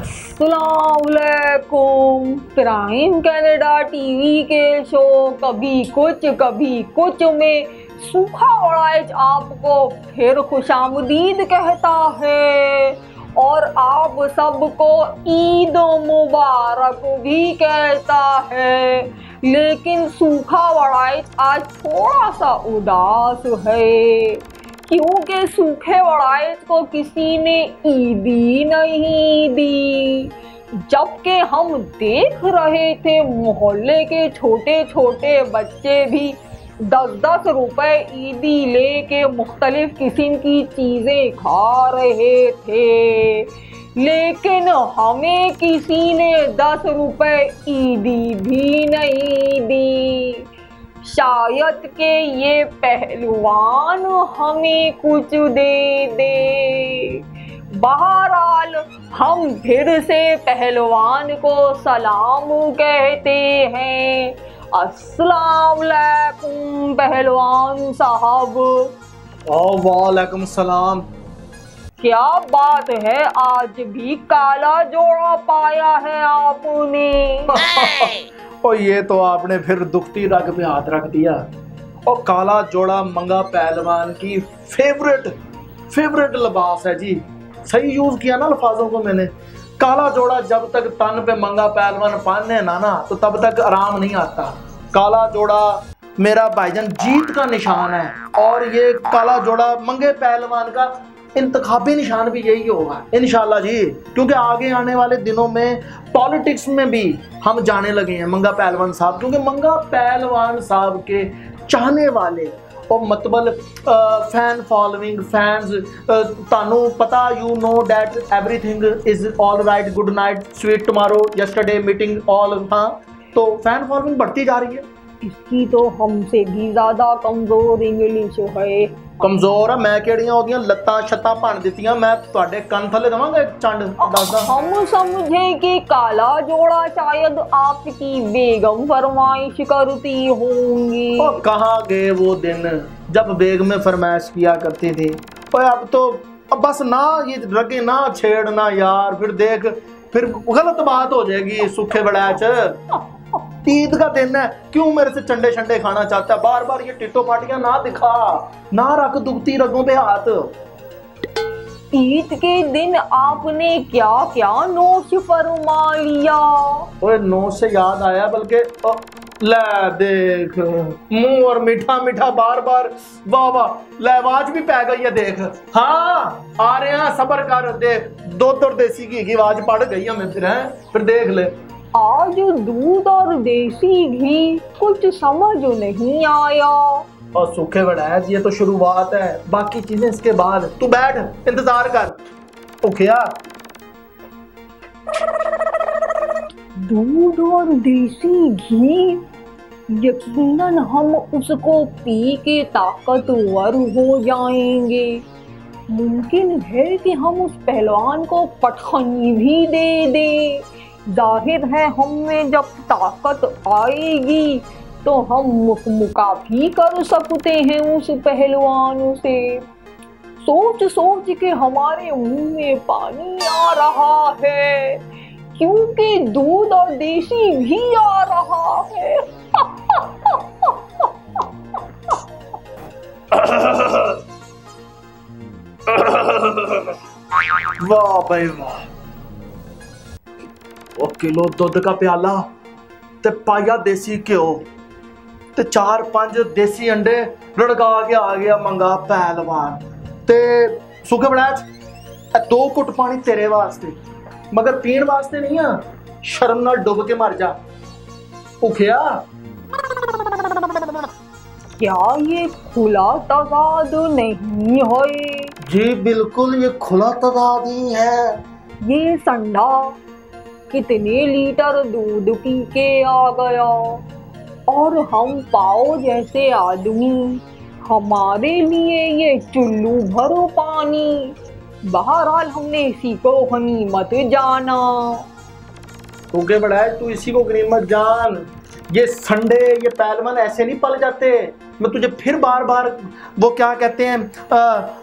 अस्सलामुअलैकुम। Prime Canada TV के show कभी कुछ में सूखा वड़ाइच आपको फिर खुशामदीद कहता है और आप सबको ईद मुबारक भी कहता है। लेकिन सूखा वड़ाइच आज थोड़ा सा उदास है क्योंकि सूखे वड़ाइच को किसी ने ईदी नहीं दी, जबकि हम देख रहे थे मोहल्ले के छोटे छोटे बच्चे भी 10-10 रुपए ईदी लेके मुख्तलिफ किस्म की चीज़ें खा रहे थे। लेकिन हमें किसी ने 10 रुपए ईदी भी नहीं दी। शायद के ये पहलवान हमें कुछ दे दे। बहरहाल हम फिर से पहलवान को सलाम कहते हैं। अस्सलाम वालेकुम पहलवान साहब। वालेकुम सलाम। क्या बात है, आज भी काला जोड़ा पाया है आपने? और ये तो आपने फिर दुखती रग पे हाथ रख दिया। और काला जोड़ा मंगा पहलवान की फेवरेट लिबास है जी। सही यूज किया ना अल्फाजों को मैंने। काला जोड़ा जब तक तन पे मंगा पहलवान पहने ना तो तब तक आराम नहीं आता। काला जोड़ा मेरा भाईजान जीत का निशान है और ये काला जोड़ा मंगे पहलवान का इंतखाबी निशान भी यही होगा इंशाल्लाह जी। क्योंकि आगे आने वाले दिनों में पॉलिटिक्स में भी हम जाने लगे हैं मंगा पहलवान साहब। क्योंकि मंगा पहलवान साहब के चाहने वाले और मतलब फैन फॉलोइंग फैंस तानू पता you know that everything is all right, good night, sweet tomorrow, yesterday meeting all. हाँ, तो फैन फॉलोइंग बढ़ती जा रही है। इसकी तो हमसे भी ज्यादा कमजोर इंग्लिश है। कमजोर है मैं केड़ियां ओदियां लत्तां छत्तां भन दित्तियां मैं तुहाडे कंन थले देवांगा एक चंड दसदा। हम समझे कि काला जोड़ा शायद आपकी बेगम फरमाइश करती होंगी। और कहाँ गए वो दिन जब बेगमें फरमाइश किया करती थी। और अब बस ना ये रगे ना छेड़ना यार, फिर देख फिर गलत बात हो जाएगी। सूखे बड़ैच ईद का दिन है, क्यों मेरे से चंडे शंडे खाना चाहता है? बार बार ये टिट्टो पाटियां ना दिखा, ना रख दुखती रगों पे हाथ। ईद के दिन आपने क्या क्या नोश फरमा लिया? ओए नोश से याद आया, बल्कि ले देख मुंह और मीठा मीठा बार बार वाह वाह लहवाज भी पै गई है देख। हाँ आ रहे हैं, सबर कर, देख दूध और देसी घी की आवाज पड़ गई हमें फिर देख ले। आज दूध और देसी घी कुछ समझ नहीं आया। और सूखे बड़ैच ये तो शुरुआत है, बाकी चीजें इसके बाद। तू बैठ इंतजार कर। ओके दूध और देसी घी, यकीनन हम उसको पी के ताकतवर हो जाएंगे। मुमकिन है कि हम उस पहलवान को पटखनी भी दे दें। जाहिर है हम में जब ताकत आएगी तो हम मुका भी कर सकते हैं उस पहलवान से। सोच के हमारे मुंह में पानी आ रहा है क्योंकि दूध और देसी घी आ रहा है। वाह भाई वाह। वो किलो दुध का प्याला ते पाया देसी घ्यो ते 4-5 देसी अंडे लड़का के आ गया मंगा पहलवान। ते सूखे बड़ैच 2 घुट पानी तेरे वास्ते, मगर पीण वास्ते नहीं आ। शर्म नाल डुब के मर जा। भुखिया क्या ये खुला तजाद नहीं है? जी बिल्कुल ये खुला तजाद ही है। ये संडा कितने लीटर दूध पी के आ गया और हम पाओ जैसे आदमी, हमारे लिए ये चुल्लू भरो पानी। बहरहाल हमने इसी को गनीमत जाना। तू के बड़ा है, तू इसी को गनीमत जान। ये संडे ये पहलवान ऐसे नहीं पल जाते। मैं तुझे फिर बार बार वो क्या कहते हैं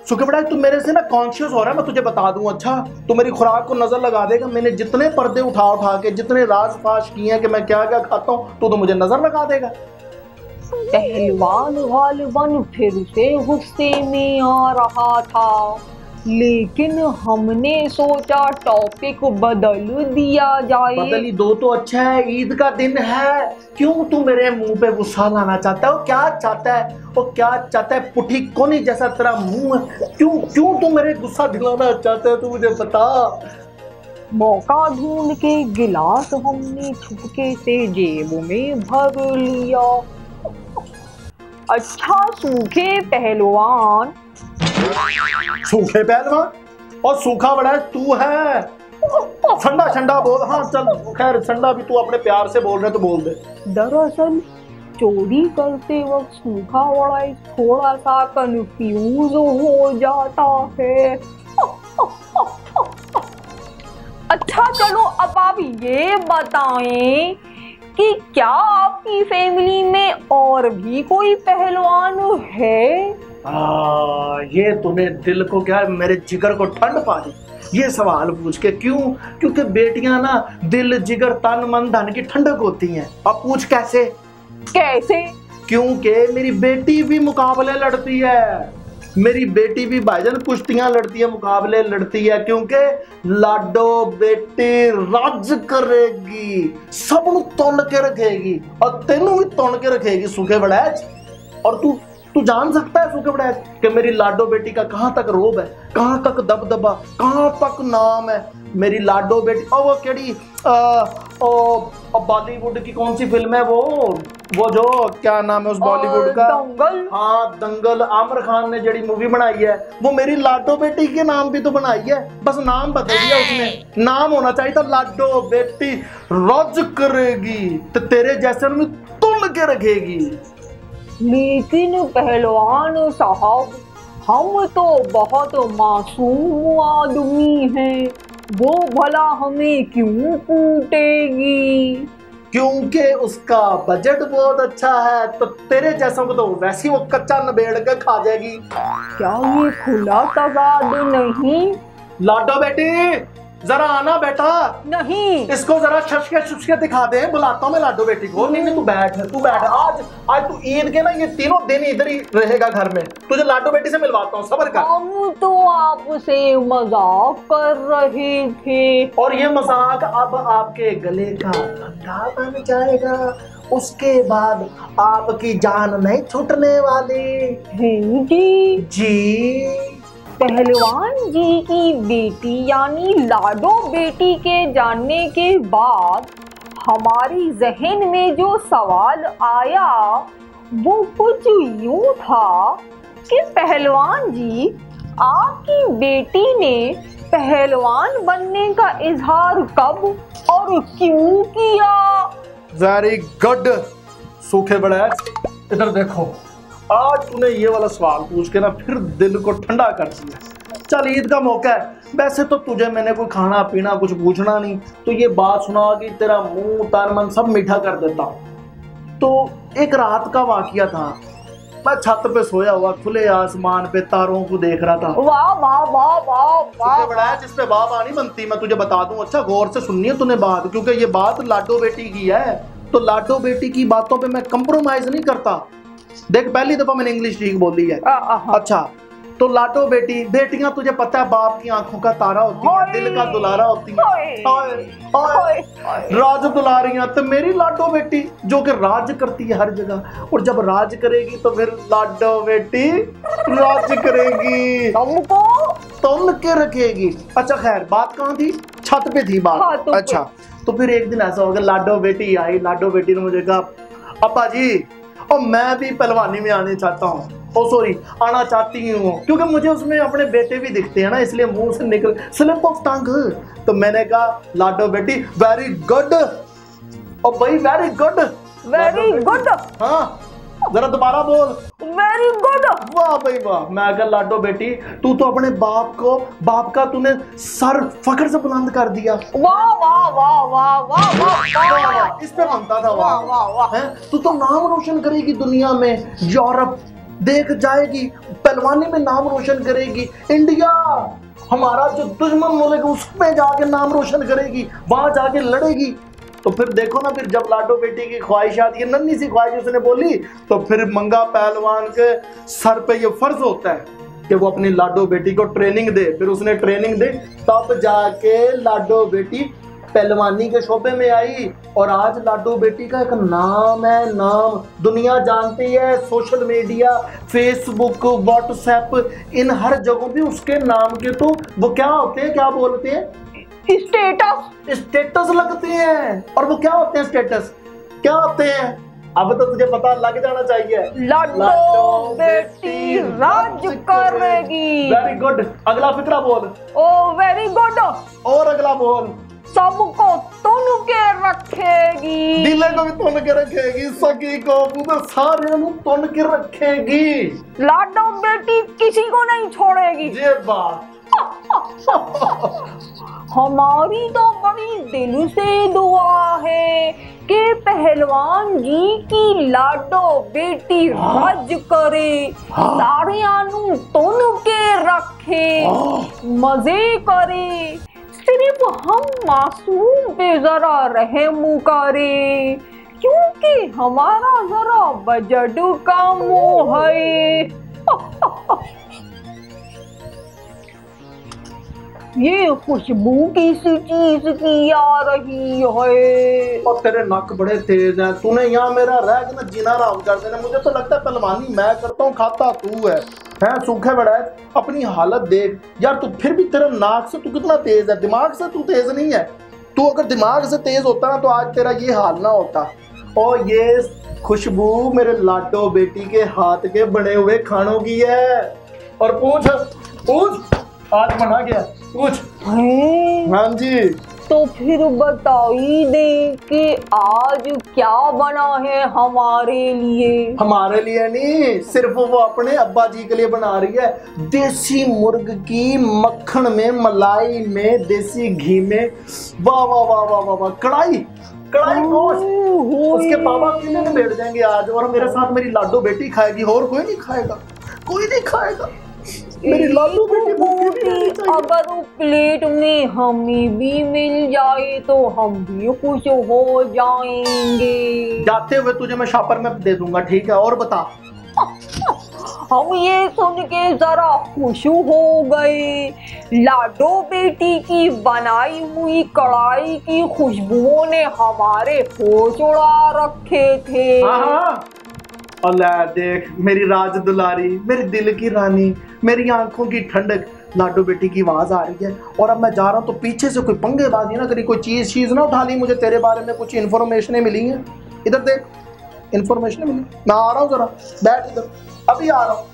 सुखे बड़ा, तू मेरे से ना कॉन्शियस हो रहा है, मैं तुझे बता दूं। अच्छा तू मेरी खुराक को नजर लगा देगा, मैंने जितने पर्दे उठा उठा के जितने राज फाश किए हैं कि मैं क्या क्या खाता हूँ, तो मुझे नजर लगा देगा। पहलवान गालिबन फिर से गुस्से में आ रहा था, लेकिन हमने सोचा टॉपिक बदल दिया जाए। बदल ही दो तो अच्छा है, ईद का दिन है। क्यों तू मेरे मुंह पे गुस्सा लाना चाहता है? वो क्या चाहता है? वो क्या चाहता है? पुठी कोनी जैसा तेरा मुंह है, क्यों क्यों तू मेरे गुस्सा दिलाना चाहता है? तू मुझे बता। मौका ढूंढ के गिलास हमने छुपके से जेब में भर लिया। अच्छा सूखे पहलवान। सूखे पहलवान और सूखा बड़ा तू है। ठंडा ठंडा बोल। हाँ चल खैर ठंडा भी तू अपने प्यार से बोल रहे तो बोल दे। दरअसल चोरी करते वक्त सूखा बड़ा थोड़ा सा कंफ्यूज हो जाता है। अच्छा चलो अब आप ये बताएं कि क्या आपकी फैमिली में और भी कोई पहलवान है? ये तूने दिल को क्या मेरे जिगर को ठंड पा दी ये सवाल पूछ के। क्यों? क्योंकि बेटियां ना दिल जिगर तन मन धन की ठंडक होती हैं। अब पूछ कैसे? कैसे? क्योंकि मेरी बेटी भी मुकाबले लड़ती है, मेरी बेटी भी भाईजान कुश्तियां लड़ती है, मुकाबले लड़ती है, क्योंकि लाडो बेटी राज करेगी, सबनु तोड़ के रखेगी और तेनू भी तोड़ के रखेगी सूखे बड़ैच। और तू जान सकता है सूखे बड़ैच कि मेरी लाडो बेटी का कहाँ तक रोब है, कहाँ तक दबदबा, कहाँ तक नाम है मेरी लाडो बेटी। और वो केड़ी बॉलीवुड की कौन सी फिल्म है वो जो क्या नाम है उस बॉलीवुड का? दंगल। हाँ दंगल। आमिर खान ने जड़ी मूवी बनाई है वो मेरी लाडो बेटी के नाम भी तो बनाई है, बस नाम बदल दिया उसने। नाम होना चाहिए था लाडो बेटी राज करेगी तो तेरे जैसे में तुल के रखेगी। लेकिन पहलवान साहब हम तो बहुत मासूम आदमी हैं, वो भला हमें क्यों कूटेगी? क्योंकि उसका बजट बहुत अच्छा है, तो तेरे जैसों को तो वैसे ही वो कच्चा नबेड़ के खा जाएगी। क्या ये खुला तजाद नहीं? लाडो बेटी जरा आना बेटा। नहीं। इसको जरा शशके दिखा दे। बुलाता हूँ मैं लाडो बेटी को। नहीं तू बैठ आज तू ईद के ना ये तीनों दिन इधर ही रहेगा घर में। तुझे लाडो बेटी से मिलवाता हूँ, सब्र कर। हम तो आपसे मजाक कर रहे थे। और ये मजाक अब आपके गले का फंदा बन जाएगा, उसके बाद आपकी जान नहीं छूटने वाली। जी पहलवान जी की बेटी यानी लाडो बेटी के जानने के बाद हमारी जहन में जो सवाल आया वो कुछ यूं था कि पहलवान जी आपकी बेटी ने पहलवान बनने का इजहार कब और क्यों किया? वेरी गुड सूखे बड़ैच, इधर देखो। आज तूने ये वाला सवाल पूछ के ना फिर दिल को ठंडा कर दिया। चल ईद का मौका है, वैसे तो तुझे मैंने कोई खाना पीना कुछ पूछना नहीं, तो ये बात सुना कि तेरा मुंह तन मन सब मीठा कर देता हूँ। तो एक रात का वाकया था, मैं छत पे सोया हुआ खुले आसमान पे तारों को देख रहा था। वाह वाह वाह वाह वाह। बड़ा जिस पे वाह नहीं बनती, मैं तुझे बता दूं। अच्छा गौर से सुननी है तूने बात, क्योंकि ये बात लाडो बेटी की है, तो लाडो बेटी की बातों पे मैं कंप्रोमाइज नहीं करता। देख पहली दफा मैंने इंग्लिश ठीक बोली है। अच्छा तो लाडो बेटी, बेटियां तुझे पता है बाप की आंखों का तारा होती है, दिल का दुलारा होती है। राज दुलारियां तो मेरी लाडो बेटी जो कि राज करती है हर जगह, और जब राज करेगी तो फिर लाडो बेटी राज करेगी, तुमको तुम के रखेगी। अच्छा खैर बात कहाँ थी? छत पे थी बात। अच्छा तो फिर एक दिन ऐसा हो गया, लाडो बेटी आई। लाडो बेटी ने मुझे कहा अब्बा जी और मैं भी पहलवानी में आने चाहता हूँ, सॉरी आना चाहती हूँ, क्योंकि मुझे उसमें अपने बेटे भी दिखते हैं ना, इसलिए मुंह से निकल स्लिप ऑफ टंग। तो मैंने कहा लाडो बेटी वेरी गुड, और भाई वेरी गुड। Very good. हाँ जरा दोबारा बोल। Very good. वाह भाई वाह। मैं कहा लाडो बेटी तू तो अपने बाप का तूने सर फख्र से बुलंद कर दिया। वाह वाह वाह वाह वाह वाह, इस पे बनता था वाह वाह वाह। तू तो नाम रोशन करेगी दुनिया में, यूरोप देख जाएगी, पहलवानी में नाम रोशन करेगी, इंडिया हमारा जो दुश्मन मुल्क उसमें जाके नाम रोशन करेगी, वहां जाके लड़ेगी। तो फिर देखो ना, फिर जब लाडो बेटी की ख्वाहिशात, ये नन्ही सी ख्वाहिश उसने बोली, तो फिर मंगा पहलवान के सर पे ये फर्ज होता है कि वो अपनी लाडो बेटी को ट्रेनिंग दे। फिर उसने ट्रेनिंग दी, तब जाके लाडो बेटी पहलवानी के शोबे में आई। और आज लाडो बेटी का एक नाम है, नाम दुनिया जानती है। सोशल मीडिया, फेसबुक, व्हाट्सएप, इन हर जगहों पे उसके नाम के तो वो क्या होते हैं, क्या बोलते हैं, स्टेटस लगते हैं। और वो क्या होते हैं, स्टेटस क्या होते हैं, अब तो तुझे पता लग जाना चाहिए। लाडो बेटी राज करेगी। Very good. अगला फिक्रा बोल। ओ वेरी गुड। और अगला बोल। सबको तुन के रखेगी। दिले को भी तुन के रखेगी, सगी को पूरे सारे को तुन के रखेगी। लाडो बेटी किसी को नहीं छोड़ेगी। ये बात हमारी तो बड़ी दिल से दुआ है कि पहलवान जी की लाडो बेटी राज करे, सारे आनू तुन के रखे, मजे करे, सिर्फ हम मासूम पे जरा रहम करे, क्योंकि हमारा जरा बजट कम है। ये खुशबू किसी चीज की आ रही है। और तेरे नक बड़े तेज हैं, तूने यहाँ मेरा रह के ना जीना आराम कर देना। मुझे तो लगता है पहलवानी मैं करता हूँ, खाता तू है सूखे बड़ा है। अपनी हालत देख यार, तू फिर भी तेरा नाक से तू कितना तेज है, दिमाग से तू तेज नहीं है। तू अगर दिमाग से तेज होता ना तो आज तेरा ये हाल ना होता। और ये खुशबू मेरे लाडो बेटी के हाथ के बने हुए खानों की है। और पूछ आज बना गया पूछ। हाँ जी। तो फिर बताइए दे कि आज क्या बना है हमारे लिए। हमारे लिए नहीं, सिर्फ वो अपने अब्बा जी के लिए बना रही है। देसी मुर्ग की मक्खन में, मलाई में, देसी घी में, वाह वाह वाह वाह वाह वाह, कढ़ाई गोश्त। उसके पापा पीने में बैठ जाएंगे आज, और मेरे साथ मेरी लाडो बेटी खाएगी, और कोई नहीं खाएगा, कोई नहीं खाएगा। मेरी लाडो बेटी अगर वो प्लेट में हमें भी मिल जाए तो हम भी खुश हो जाएंगे। जाते हुए तुझे मैं शॉपर में दे दूंगा, ठीक है। और बता। हम ये सुन के जरा खुश हो गए। लाडो बेटी की बनाई हुई कढ़ाई की खुशबुओं ने हमारे होश उड़ा रखे थे। अल्लाह देख, मेरी राज दुलारी, मेरी दिल की रानी, मेरी आंखों की ठंडक, लाडो बेटी की आवाज आ रही है। और अब मैं जा रहा हूँ, तो पीछे से कोई पंगेबाजी ना करी, कोई चीज ना उठा ली। मुझे तेरे बारे में कुछ इन्फॉर्मेशन मिली है, इधर देख, इन्फॉर्मेशन मिली। मैं आ रहा हूँ, जरा बैठ इधर, अभी आ रहा हूँ।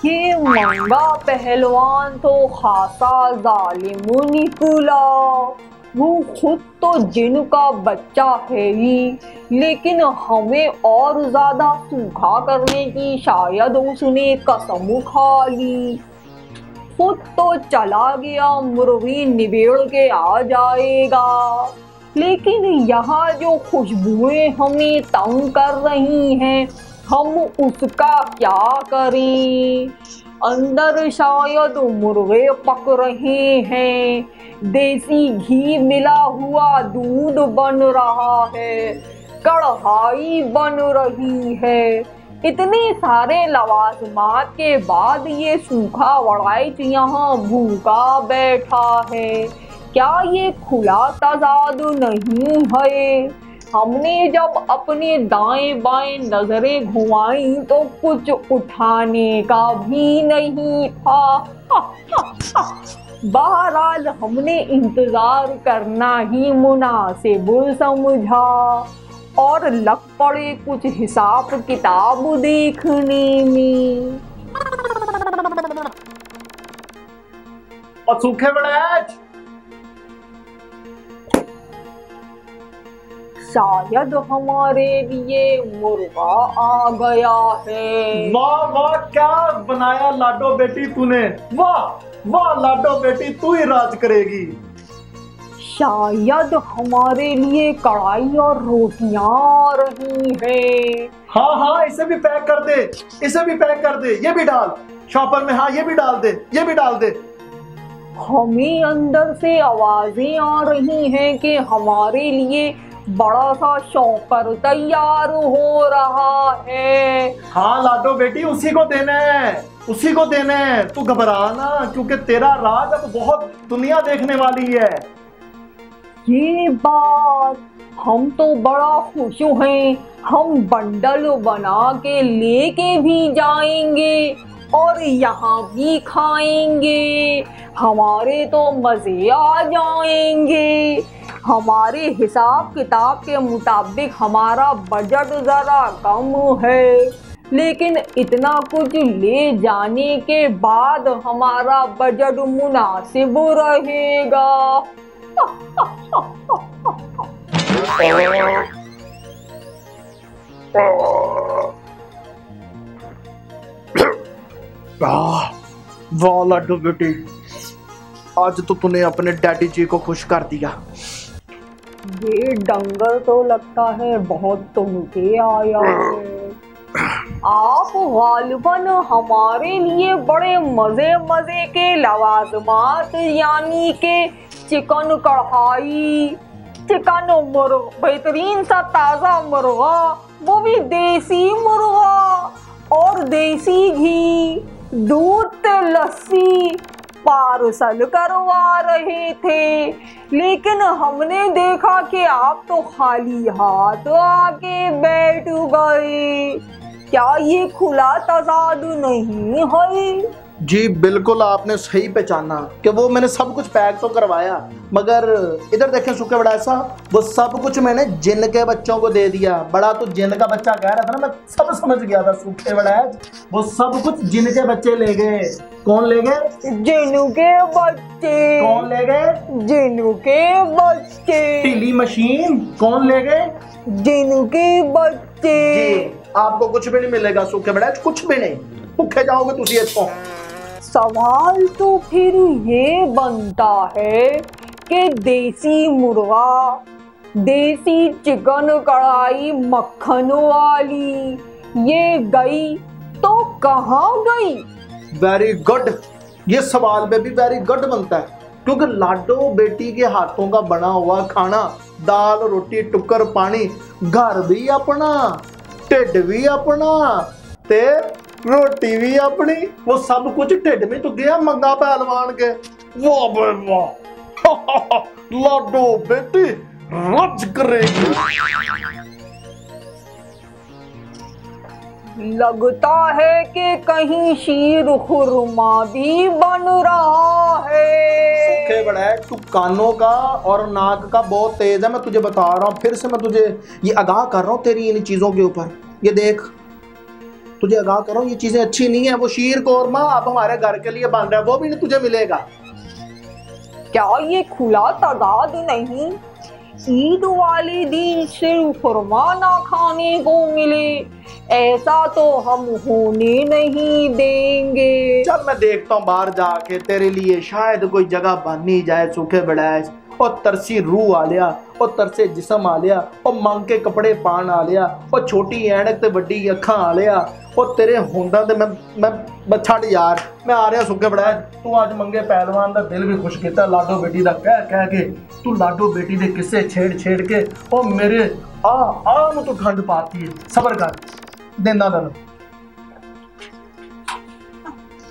ये मंगा पहलवान तो खासा जालिम निकला। वो खुद तो जिन का बच्चा है ही, लेकिन हमें और ज्यादा सूखा करने की शायद उसने कसम खा ली। खुद तो चला गया, मुर्गी निबेड़ के आ जाएगा। लेकिन यहाँ जो खुशबुएं हमें तंग कर रही हैं, हम उसका क्या करें। अंदर शायद मुर्गे पक रहे हैं, देसी घी मिला हुआ दूध बन रहा है, कढ़ाई बन रही है। इतने सारे लवाजमात के बाद ये सूखा वड़ाइच यहाँ भूखा बैठा है। क्या ये खुला तजाद नहीं है? हमने जब अपने दाएं बाएं नजरें घुमाई तो कुछ उठाने का भी नहीं था। बहरहाल हमने इंतजार करना ही मुनासिब समझा और लग पड़े कुछ हिसाब किताब देखने में। और सूखे बड़े शायद हमारे लिए मुर्गा आ गया है। वाह वाह, क्या बनाया लाडो बेटी तूने, वाह वाह लाडो बेटी, तू ही राज करेगी। शायद हमारे लिए कढ़ाई और रोटियां आ रही हैं। हाँ हाँ, इसे भी पैक कर दे, इसे भी पैक कर दे, ये भी डाल शॉपर में, हाँ ये भी डाल दे, ये भी डाल दे। हमें अंदर से आवाजें आ रही हैं कि हमारे लिए बड़ा सा शॉपर तैयार हो रहा है। हाँ लाडो बेटी, उसी को देना है, उसी को देना है, तू घबरा ना, क्योंकि तेरा राज अब बहुत दुनिया देखने वाली है। ये बात, हम तो बड़ा खुश हैं। हम बंडल बना के लेके भी जाएंगे और यहाँ भी खाएंगे। हमारे तो मजे आ जाएंगे। हमारे हिसाब किताब के मुताबिक हमारा बजट जरा कम है, लेकिन इतना कुछ ले जाने के बाद हमारा बजट मुनासिब रहेगा। वाह लाडो बेटी, आज तो तूने अपने डैडी जी को खुश कर दिया। ये डंगर तो लगता है बहुत तुमके आया है। आप गालिबन हमारे लिए बड़े मजे मजे के लवाजमात यानी के चिकन कढ़ाई, चिकन मुर्गा, बेहतरीन सा ताज़ा मुर्गा, वो भी देसी मुर्गा, और देसी घी, दूध, लस्सी पार्सल करवा रहे थे। लेकिन हमने देखा कि आप तो खाली हाथ आके बैठ गए। क्या ये खुला तजाद नहीं है? जी बिल्कुल, आपने सही पहचाना कि वो मैंने सब कुछ पैक तो करवाया, मगर इधर देखें सूखे बड़ा ऐसा, वो सब कुछ मैंने जिन के बच्चों को दे दिया। बड़ा तो जिन का बच्चा कह रहा था ना, मैं सब समझ गया था सूखे बड़ा, वो सब कुछ जिन के बच्चे ले गए। कौन ले गए? जिन के बच्चे। कौन ले गए? जिन के बच्चे। टीली मशीन कौन ले गए? जिन के बच्चे। जी, आपको कुछ भी नहीं मिलेगा सूखे बड़ा, कुछ भी नहीं, भूखे जाओगे तुसी इसको। सवाल तो फिर ये बनता है कि देसी मुर्गा, देसी चिकन कढ़ाई मक्खन वाली ये गई तो कहाँ गई? वेरी गुड, ये सवाल में भी वेरी गुड बनता है, क्योंकि लाडो बेटी के हाथों का बना हुआ खाना, दाल रोटी टुक्कर पानी, घर भी अपना, ढिड भी अपना, ते रोटी भी अपनी, वो सब कुछ ढिड में तो गया मंगा पहलवान के। वाह बे वाह, लाडो बेटी रज करेगी। लगता है कि कहीं शीर खुरमा भी बन रहा है। सूखे बड़ा है, तू कानों का और नाक का बहुत तेज है, मैं तुझे बता रहा हूँ, फिर से मैं तुझे ये आगाह कर रहा हूँ तेरी इन चीजों के ऊपर। ये देख, तुझे आगाह कर रहा हूँ, ये चीजें अच्छी नहीं है। वो शीर कोरमा अब हमारे घर के लिए बन रहा है, वो भी नहीं तुझे मिलेगा। क्या ये खुला तादाद नहीं? ईद वाले दिन सिर्फ खुरमा ना खाने को मिले, ऐसा तो हम होने नहीं देंगे। चल मैं देखता हूँ बाहर जाके, तेरे लिए शायद कोई जगह बन ही जाए सूखे बड़ैच, और तरसी रूह आ लिया, और तरसे जिसम आ लिया, और मंग के कपड़े पान आ लिया, और छोटी ऐनक ते वड्डी अखा आ लिया, और तेरे होंदा ते मैं छड़ यार, मैं आ रहा सूखे बड़ैच। तू आज मंगे पहलवान का दिल भी खुश किया लाडो बेटी का कह के, तू लाडो बेटी के किस्से छेड़ के, और मेरे आ में तो ठंड पाती है। सबर कर, देना दल।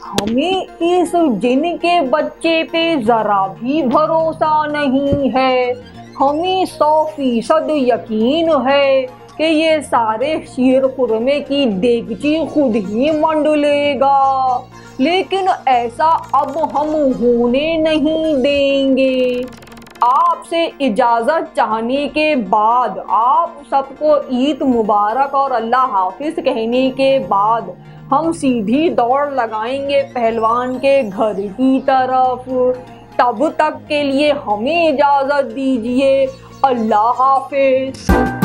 हमें इस जिन के बच्चे पे जरा भी भरोसा नहीं है। हमें 100% यकीन है कि ये सारे शीर खुरमे की देगची खुद ही मंडलेगा, लेकिन ऐसा अब हम होने नहीं देंगे। आपसे इजाज़त चाहने के बाद, आप सबको ईद मुबारक और अल्लाह हाफिज़ कहने के बाद हम सीधी दौड़ लगाएंगे पहलवान के घर की तरफ। तब तक के लिए हमें इजाज़त दीजिए। अल्लाह हाफिज।